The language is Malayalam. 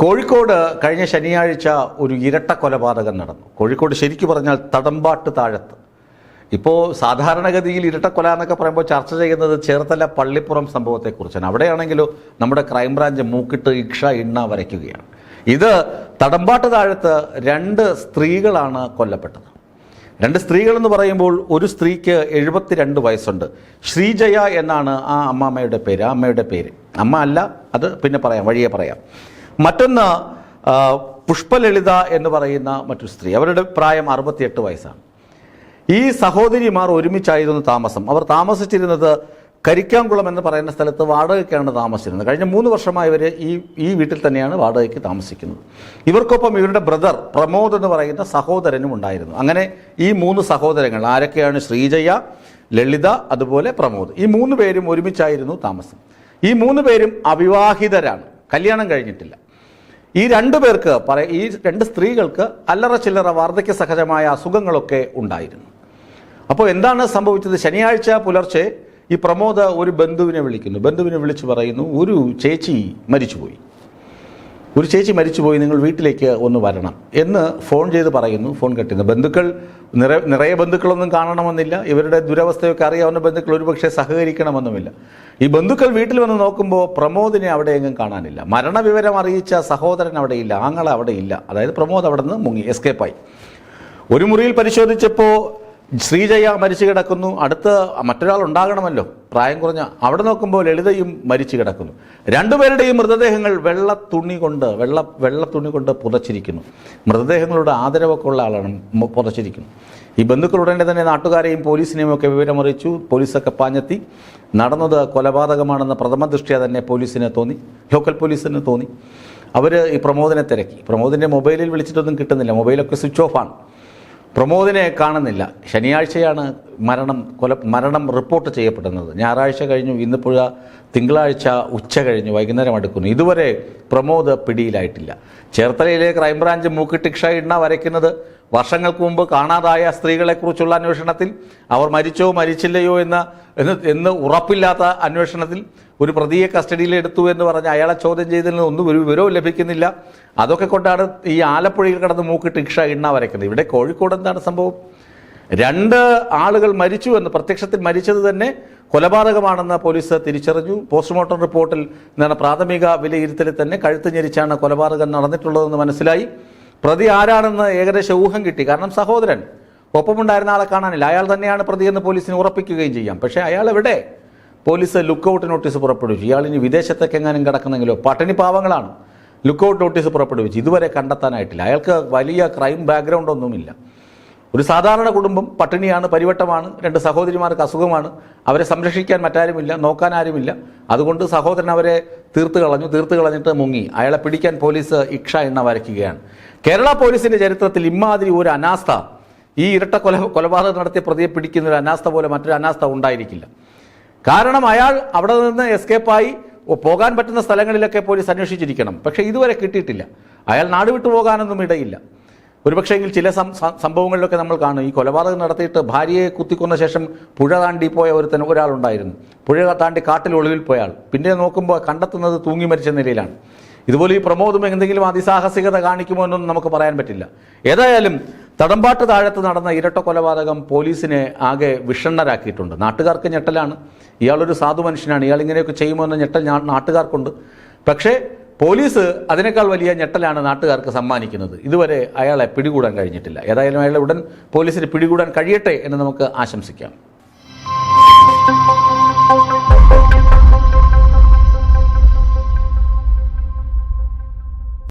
കോഴിക്കോട് കഴിഞ്ഞ ശനിയാഴ്ച ഒരു ഇരട്ട കൊലപാതകം നടന്നു. കോഴിക്കോട് ശരിക്കു പറഞ്ഞാൽ തടമ്പാട്ട് താഴത്ത്. ഇപ്പോൾ സാധാരണഗതിയിൽ ഇരട്ടക്കൊല എന്നൊക്കെ പറയുമ്പോൾ ചർച്ച ചെയ്യുന്നത് ചേർത്തല പള്ളിപ്പുറം സംഭവത്തെക്കുറിച്ചാണ്. അവിടെയാണെങ്കിലോ നമ്മുടെ ക്രൈംബ്രാഞ്ച് മൂക്കിട്ട് ഇണ്ണ വരയ്ക്കുകയാണ്. ഇത് തടമ്പാട്ട് താഴത്ത് 2 സ്ത്രീകളാണ് കൊല്ലപ്പെട്ടത്. 2 സ്ത്രീകളെന്ന് പറയുമ്പോൾ ഒരു സ്ത്രീക്ക് 72 വയസ്സുണ്ട്. ശ്രീജയ എന്നാണ് ആ അമ്മയുടെ പേര്. അമ്മ അല്ല, അത് പിന്നെ പറയാം, വഴിയെ പറയാം. മറ്റൊന്ന് പുഷ്പലളിത എന്ന് പറയുന്ന മറ്റൊരു സ്ത്രീ. അവരുടെ പ്രായം 68 വയസ്സാണ്. ഈ സഹോദരിമാർ ഒരുമിച്ചായിരുന്നു താമസം. അവർ താമസിച്ചിരുന്നത് കരിക്കാംകുളം എന്ന് പറയുന്ന സ്ഥലത്ത് വാടകയ്ക്കാണ് താമസിച്ചിരുന്നത്. കഴിഞ്ഞ 3 വർഷമായി ഇവർ ഈ വീട്ടിൽ തന്നെയാണ് വാടകയ്ക്ക് താമസിക്കുന്നത്. ഇവർക്കൊപ്പം ഇവരുടെ ബ്രദർ പ്രമോദ് എന്ന് പറയുന്ന സഹോദരനും ഉണ്ടായിരുന്നു. അങ്ങനെ ഈ 3 സഹോദരങ്ങൾ ആരൊക്കെയാണ്? ശ്രീജയ, ലളിത, അതുപോലെ പ്രമോദ്. ഈ 3 പേരും ഒരുമിച്ചായിരുന്നു താമസം. ഈ 3 പേരും അവിവാഹിതരാണ്, കല്യാണം കഴിഞ്ഞിട്ടില്ല. ഈ 2 പേർക്ക് ഈ 2 സ്ത്രീകൾക്ക് അല്ലറ ചില്ലറ വാർദ്ധക്യ സഹജമായ അസുഖങ്ങളൊക്കെ ഉണ്ടായിരുന്നു. അപ്പോൾ എന്താണ് സംഭവിച്ചത്? ശനിയാഴ്ച പുലർച്ചെ ഈ പ്രമോദ് ഒരു ബന്ധുവിനെ വിളിച്ചു പറയുന്നു, ഒരു ചേച്ചി മരിച്ചുപോയി, നിങ്ങൾ വീട്ടിലേക്ക് ഒന്ന് വരണം എന്ന് ഫോൺ ചെയ്ത് പറയുന്നു. ഫോൺ കെട്ടുന്നു. ബന്ധുക്കൾ നിറയെ ബന്ധുക്കളൊന്നും കാണണമെന്നില്ല. ഇവരുടെ ദുരവസ്ഥയൊക്കെ അറിയാവുന്ന ബന്ധുക്കൾ ഒരുപക്ഷെ സഹകരിക്കണമെന്നുമില്ല. ഈ ബന്ധുക്കൾ വീട്ടിൽ വന്ന് നോക്കുമ്പോൾ പ്രമോദിനെ അവിടെ എങ്ങും കാണാനില്ല. മരണവിവരം അറിയിച്ച സഹോദരൻ അവിടെയില്ല, ആങ്ങള അവിടെയില്ല. അതായത് പ്രമോദ് അവിടെ നിന്ന് മുങ്ങി, എസ്കേപ്പായി. ഒരു മുറിയിൽ പരിശോധിച്ചപ്പോൾ ശ്രീജയ മരിച്ചു കിടക്കുന്നു. അടുത്ത് മറ്റൊരാൾ ഉണ്ടാകണമല്ലോ, പ്രായം കുറഞ്ഞ. അവിടെ നോക്കുമ്പോൾ ലളിതയും മരിച്ചു കിടക്കുന്നു. 2 പേരുടെയും മൃതദേഹങ്ങൾ വെള്ള തുണി കൊണ്ട് പുതച്ചിരിക്കുന്നു. മൃതദേഹങ്ങളുടെ ആദരവൊക്കെ ഉള്ള ആളാണ് പുതച്ചിരിക്കുന്നു. ഈ ബന്ധുക്കളുടനെ തന്നെ നാട്ടുകാരെയും പോലീസിനെയും ഒക്കെ വിവരമറിയിച്ചു. പോലീസൊക്കെ പാഞ്ഞെത്തി. നടന്നത് കൊലപാതകമാണെന്ന് പ്രഥമ ദൃഷ്ട്യാ തന്നെ ലോക്കൽ പോലീസിന് തോന്നി. അവർ ഈ പ്രമോദിനെ തിരക്കി. പ്രമോദിൻ്റെ മൊബൈലിൽ വിളിച്ചിട്ടൊന്നും കിട്ടുന്നില്ല, മൊബൈലൊക്കെ സ്വിച്ച് ഓഫ് ആണ്. പ്രമോദിനെ കാണുന്നില്ല. ശനിയാഴ്ചയാണ് മരണം റിപ്പോർട്ട് ചെയ്യപ്പെടുന്നത്. ഞായറാഴ്ച കഴിഞ്ഞു, ഇന്നിപ്പോൾ തിങ്കളാഴ്ച ഉച്ച കഴിഞ്ഞു, വൈകുന്നേരം അടുക്കുന്നു. ഇതുവരെ പ്രമോദ് പിടിയിലായിട്ടില്ല. ചേർത്തലയിലെ ക്രൈംബ്രാഞ്ച് മൂക്കിട്ട് ഇണ്ണ വരയ്ക്കുന്നത് വർഷങ്ങൾക്ക് മുമ്പ് കാണാതായ സ്ത്രീകളെക്കുറിച്ചുള്ള അന്വേഷണത്തിൽ, അവർ മരിച്ചോ മരിച്ചില്ലയോ എന്ന് ഉറപ്പില്ലാത്ത അന്വേഷണത്തിൽ ഒരു പ്രതിയെ കസ്റ്റഡിയിലെടുത്തു എന്ന് പറഞ്ഞ് അയാളെ ചോദ്യം ചെയ്തതിൽ ഒന്നും ഒരു വിവരവും ലഭിക്കുന്നില്ല. അതൊക്കെ കൊണ്ടാണ് ഈ ആലപ്പുഴയിൽ കിടന്ന് മൂക്കിട്ട് ഇണ്ണ വരയ്ക്കുന്നത്. ഇവിടെ കോഴിക്കോട് എന്താണ് സംഭവം? 2 ആളുകൾ മരിച്ചു എന്ന്, പ്രത്യക്ഷത്തിൽ മരിച്ചത് തന്നെ കൊലപാതകമാണെന്ന് പോലീസ് തിരിച്ചറിഞ്ഞു. പോസ്റ്റ്മോർട്ടം റിപ്പോർട്ടിൽ പ്രാഥമിക വിലയിരുത്തലിൽ തന്നെ കഴുത്ത് ഞെരിച്ചാണ് കൊലപാതകം നടന്നിട്ടുള്ളതെന്ന് മനസ്സിലായി. പ്രതി ആരാണെന്ന് ഏകദേശം ഊഹം കിട്ടി. കാരണം സഹോദരൻ ഒപ്പമുണ്ടായിരുന്ന ആളെ കാണാനില്ല. അയാൾ തന്നെയാണ് പ്രതിയെന്ന് പോലീസിന് ഉറപ്പിക്കുകയും ചെയ്യാം. പക്ഷേ അയാൾ എവിടെ? പോലീസ് ലുക്കൗട്ട് നോട്ടീസ് പുറപ്പെടുവിച്ചു. ഇയാൾ ഇനി വിദേശത്തേക്ക് എങ്ങാനും കിടക്കുന്നെങ്കിലോ, പട്ടിണി പാവങ്ങളാണ്. ലുക്കൗട്ട് നോട്ടീസ് പുറപ്പെടുവിച്ചു. ഇതുവരെ കണ്ടെത്താനായിട്ടില്ല. അയാൾക്ക് വലിയ ക്രൈം ബാക്ക്ഗ്രൗണ്ട് ഒന്നുമില്ല. ഒരു സാധാരണ കുടുംബം, പട്ടിണിയാണ്, പരിവട്ടമാണ്, 2 സഹോദരിമാർക്ക് അസുഖമാണ്, അവരെ സംരക്ഷിക്കാൻ മറ്റാരുമില്ല, നോക്കാൻ ആരുമില്ല. അതുകൊണ്ട് സഹോദരൻ അവരെ തീർത്ത് കളഞ്ഞിട്ട് മുങ്ങി. അയാളെ പിടിക്കാൻ പോലീസ് എണ്ണ വരയ്ക്കുകയാണ്. കേരള പോലീസിന്റെ ചരിത്രത്തിൽ ഇമാതിരി ഒരു അനാസ്ഥ, ഈ ഇരട്ട കൊലപാതകം നടത്തിയ പ്രതിയെ പിടിക്കുന്ന ഒരു അനാസ്ഥ പോലെ മറ്റൊരു അനാസ്ഥ ഉണ്ടായിരിക്കില്ല. കാരണം അയാൾ അവിടെ നിന്ന് എസ്കേപ്പായി പോകാൻ പറ്റുന്ന സ്ഥലങ്ങളിലൊക്കെ പോലീസ് അന്വേഷിച്ചിരിക്കണം. പക്ഷേ ഇതുവരെ കിട്ടിയിട്ടില്ല. അയാൾ നാട് വിട്ടു പോകാനൊന്നും ഇടയില്ല. ഒരുപക്ഷെങ്കിൽ ചില സംഭവങ്ങളിലൊക്കെ നമ്മൾ കാണും, ഈ കൊലപാതകം നടത്തിയിട്ട് ഭാര്യയെ കുത്തിക്കൊന്ന ശേഷം പുഴ താണ്ടി പോയ ഒരാളുണ്ടായിരുന്നു. പുഴ താണ്ടി കാട്ടിൽ ഒളിവിൽ പോയാൾ. പിന്നെ നോക്കുമ്പോൾ കണ്ടെത്തുന്നത് തൂങ്ങി മരിച്ച നിലയിലാണ്. ഇതുപോലെ ഈ പ്രമോദും എന്തെങ്കിലും അതിസാഹസികത കാണിക്കുമോ എന്നൊന്നും നമുക്ക് പറയാൻ പറ്റില്ല. ഏതായാലും തടമ്പാട്ട് താഴത്ത് നടന്ന ഇരട്ട കൊലപാതകം പോലീസിനെ ആകെ വിഷണ്ണരാക്കിയിട്ടുണ്ട്. നാട്ടുകാർക്ക് ഞെട്ടലാണ്. ഇയാളൊരു സാധു മനുഷ്യനാണ്, ഇയാൾ ഇങ്ങനെയൊക്കെ ചെയ്യുമോ എന്ന ഞെട്ടൽ നാട്ടുകാർക്കുണ്ട്. പക്ഷേ പോലീസ് അതിനേക്കാൾ വലിയ ഞെട്ടലാണ് നാട്ടുകാർക്ക് സമ്മാനിക്കുന്നത്. ഇതുവരെ അയാളെ പിടികൂടാൻ കഴിഞ്ഞിട്ടില്ല. ഏതായാലും അയാളെ ഉടൻ പോലീസിന് പിടികൂടാൻ കഴിയട്ടെ എന്ന് നമുക്ക് ആശംസിക്കാം.